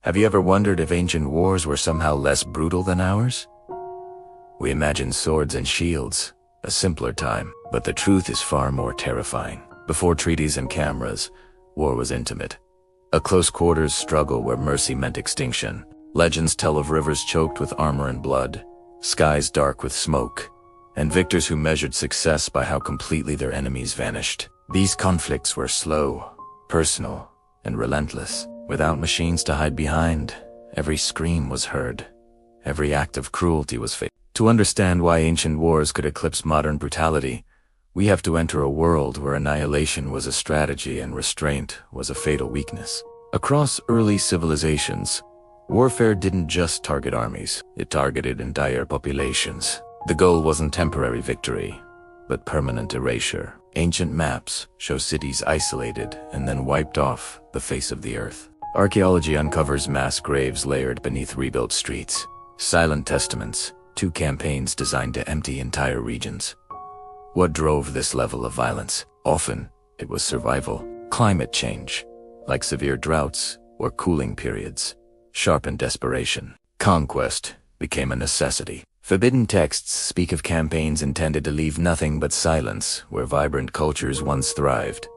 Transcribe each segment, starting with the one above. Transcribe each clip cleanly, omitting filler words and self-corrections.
Have you ever wondered if ancient wars were somehow less brutal than ours? We imagine swords and shields, a simpler time, but the truth is far more terrifying. Before treaties and cameras, war was intimate. A close-quarters struggle where mercy meant extinction. Legends tell of rivers choked with armor and blood, skies dark with smoke, and victors who measured success by how completely their enemies vanished. These conflicts were slow, personal, and relentless. Without machines to hide behind, every scream was heard. Every act of cruelty was fatal. To understand why ancient wars could eclipse modern brutality, we have to enter a world where annihilation was a strategy and restraint was a fatal weakness. Across early civilizations, warfare didn't just target armies, it targeted entire populations. The goal wasn't temporary victory, but permanent erasure. Ancient maps show cities isolated and then wiped off the face of the earth. Archaeology uncovers mass graves layered beneath rebuilt streets. Silent testaments, 2 campaigns designed to empty entire regions. What drove this level of violence? Often, it was survival. Climate change, like severe droughts or cooling periods, sharpened desperation. Conquest became a necessity. Forbidden texts speak of campaigns intended to leave nothing but silence where vibrant cultures once thrived.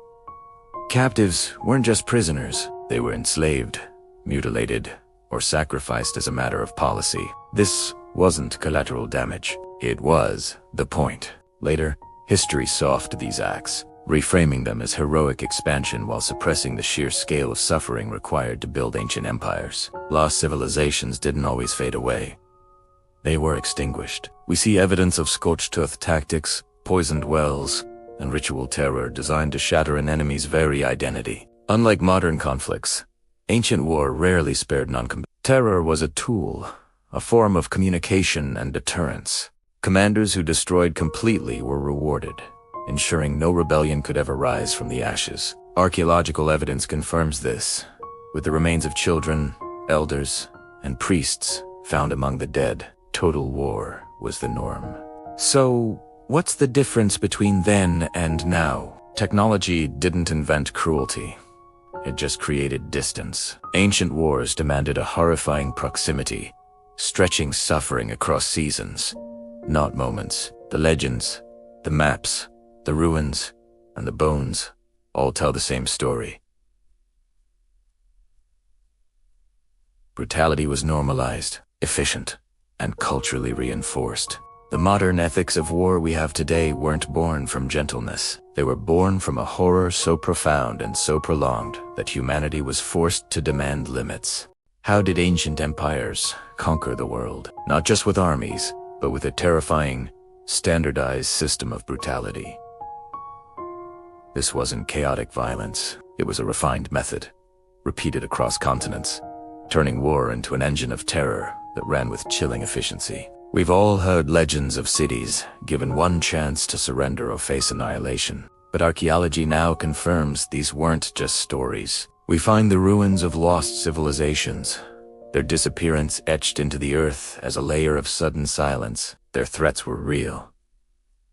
Captives weren't just prisoners, they were enslaved, mutilated, or sacrificed as a matter of policy. This wasn't collateral damage, it was the point. Later, history softened these acts, reframing them as heroic expansion while suppressing the sheer scale of suffering required to build ancient empires. Lost civilizations didn't always fade away. They were extinguished. We see evidence of scorched-earth tactics, poisoned wells, and ritual terror designed to shatter an enemy's very identity. Unlike modern conflicts, ancient war rarely spared non-combatants. Terror was a tool, a form of communication and deterrence. Commanders who destroyed completely were rewarded, ensuring no rebellion could ever rise from the ashes. Archaeological evidence confirms this, with the remains of children, elders, and priests found among the dead. Total war was the norm. So, what's the difference between then and now? Technology didn't invent cruelty. It just created distance. Ancient wars demanded a horrifying proximity, stretching suffering across seasons, not moments. The legends, the maps, the ruins, and the bones all tell the same story. Brutality was normalized, efficient, and culturally reinforced. The modern ethics of war we have today weren't born from gentleness. They were born from a horror so profound and so prolonged that humanity was forced to demand limits. How did ancient empires conquer the world? Not just with armies, but with a terrifying, standardized system of brutality. This wasn't chaotic violence. It was a refined method, repeated across continents, turning war into an engine of terror that ran with chilling efficiency. We've all heard legends of cities given one chance to surrender or face annihilation. But archaeology now confirms these weren't just stories. We find the ruins of lost civilizations, their disappearance etched into the earth as a layer of sudden silence. Their threats were real.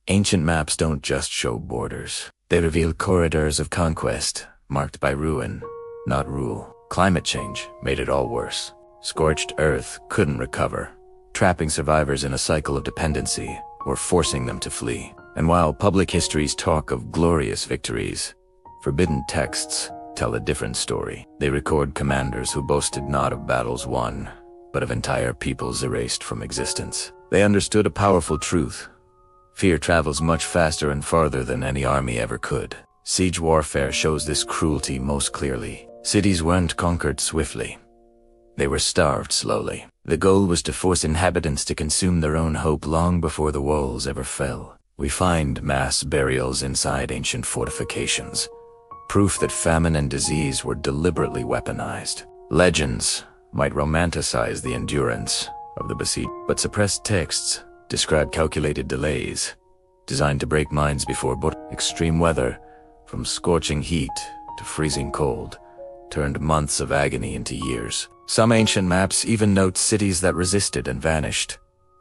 Ancient maps don't just show borders. They reveal corridors of conquest, marked by ruin, not rule. Climate change made it all worse. Scorched earth couldn't recover, trapping survivors in a cycle of dependency or forcing them to flee. And while public histories talk of glorious victories, forbidden texts tell a different story. They record commanders who boasted not of battles won, but of entire peoples erased from existence. They understood a powerful truth. Fear travels much faster and farther than any army ever could. Siege warfare shows this cruelty most clearly. Cities weren't conquered swiftly. They were starved slowly. The goal was to force inhabitants to consume their own hope long before the walls ever fell. We find mass burials inside ancient fortifications, proof that famine and disease were deliberately weaponized. Legends might romanticize the endurance of the besieged, but suppressed texts describe calculated delays, designed to break minds before extreme weather, from scorching heat to freezing cold, turned months of agony into years. Some ancient maps even note cities that resisted and vanished,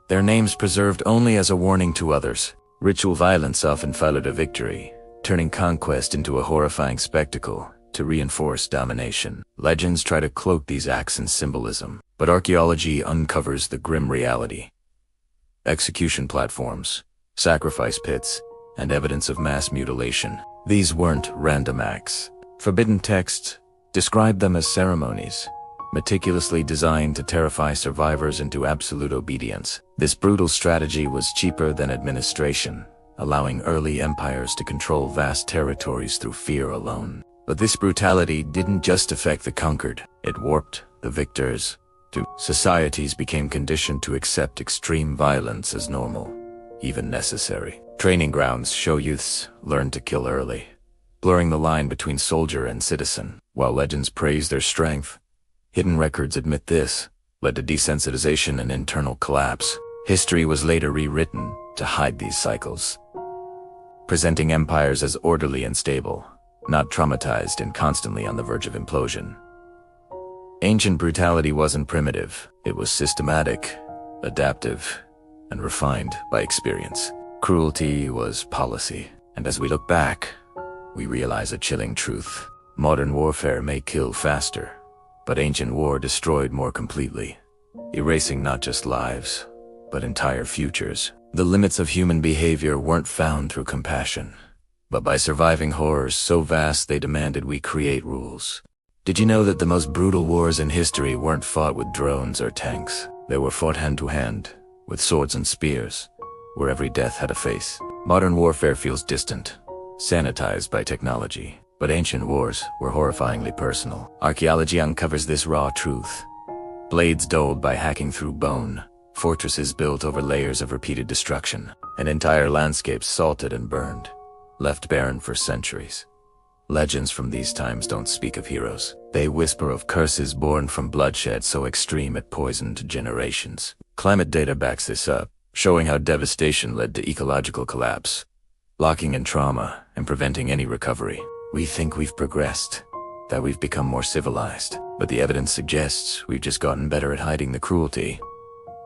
their names preserved only as a warning to others. Ritual violence often followed a victory, turning conquest into a horrifying spectacle to reinforce domination. Legends try to cloak these acts in symbolism, but archaeology uncovers the grim reality. Execution platforms, sacrifice pits, and evidence of mass mutilation. These weren't random acts. Forbidden texts describe them as ceremonies, meticulously designed to terrify survivors into absolute obedience. This brutal strategy was cheaper than administration, allowing early empires to control vast territories through fear alone. But this brutality didn't just affect the conquered, it warped the victors. Societies became conditioned to accept extreme violence as normal, even necessary. Training grounds show youths learn to kill early, blurring the line between soldier and citizen. While legends praise their strength, hidden records admit this led to desensitization and internal collapse. History was later rewritten to hide these cycles, presenting empires as orderly and stable, not traumatized and constantly on the verge of implosion. Ancient brutality wasn't primitive, it was systematic, adaptive, and refined by experience. Cruelty was policy, and as we look back, we realize a chilling truth. Modern warfare may kill faster, but ancient war destroyed more completely, erasing not just lives, but entire futures. The limits of human behavior weren't found through compassion, but by surviving horrors so vast they demanded we create rules. Did you know that the most brutal wars in history weren't fought with drones or tanks? They were fought hand-to-hand, with swords and spears, where every death had a face. Modern warfare feels distant, sanitized by technology, but ancient wars were horrifyingly personal. Archaeology uncovers this raw truth. Blades dulled by hacking through bone, fortresses built over layers of repeated destruction, and entire landscapes salted and burned, left barren for centuries. Legends from these times don't speak of heroes. They whisper of curses born from bloodshed so extreme it poisoned generations. Climate data backs this up, showing how devastation led to ecological collapse, locking in trauma and preventing any recovery. We think we've progressed, that we've become more civilized, but the evidence suggests we've just gotten better at hiding the cruelty.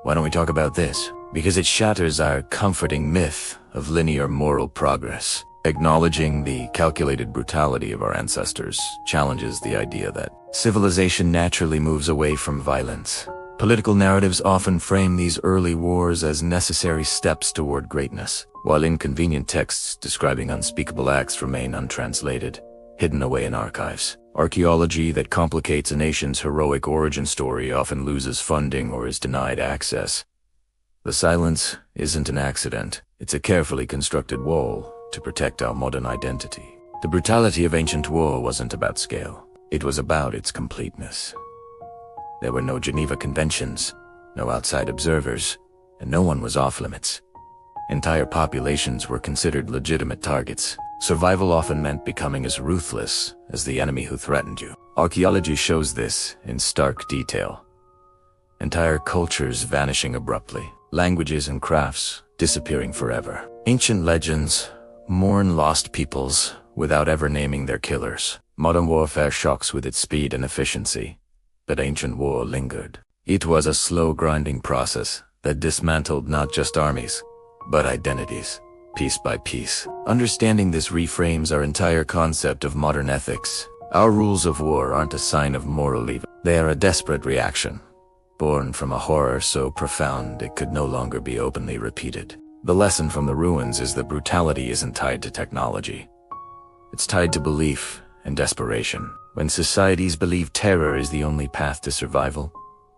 Why don't we talk about this? Because it shatters our comforting myth of linear moral progress. Acknowledging the calculated brutality of our ancestors challenges the idea that civilization naturally moves away from violence. Political narratives often frame these early wars as necessary steps toward greatness, while inconvenient texts describing unspeakable acts remain untranslated, hidden away in archives. Archaeology that complicates a nation's heroic origin story often loses funding or is denied access. The silence isn't an accident, it's a carefully constructed wall to protect our modern identity. The brutality of ancient war wasn't about scale, it was about its completeness. There were no Geneva Conventions, no outside observers, and no one was off limits. Entire populations were considered legitimate targets. Survival often meant becoming as ruthless as the enemy who threatened you. Archaeology shows this in stark detail. Entire cultures vanishing abruptly, languages and crafts disappearing forever. Ancient legends mourn lost peoples without ever naming their killers. Modern warfare shocks with its speed and efficiency, but ancient war lingered. It was a slow grinding process that dismantled not just armies, but identities, piece by piece. Understanding this reframes our entire concept of modern ethics. Our rules of war aren't a sign of moral evil. They are a desperate reaction, born from a horror so profound it could no longer be openly repeated. The lesson from the ruins is that brutality isn't tied to technology. It's tied to belief and desperation. When societies believe terror is the only path to survival,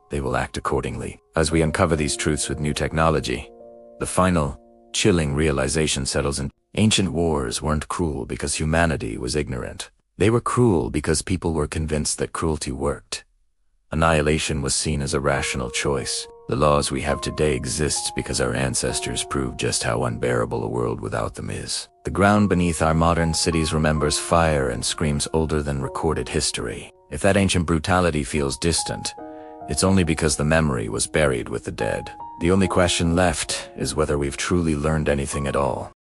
they will act accordingly. As we uncover these truths with new technology, the final, chilling realization settles in. Ancient wars weren't cruel because humanity was ignorant. They were cruel because people were convinced that cruelty worked. Annihilation was seen as a rational choice. The laws we have today exist because our ancestors proved just how unbearable a world without them is. The ground beneath our modern cities remembers fire and screams older than recorded history. If that ancient brutality feels distant, it's only because the memory was buried with the dead. The only question left is whether we've truly learned anything at all.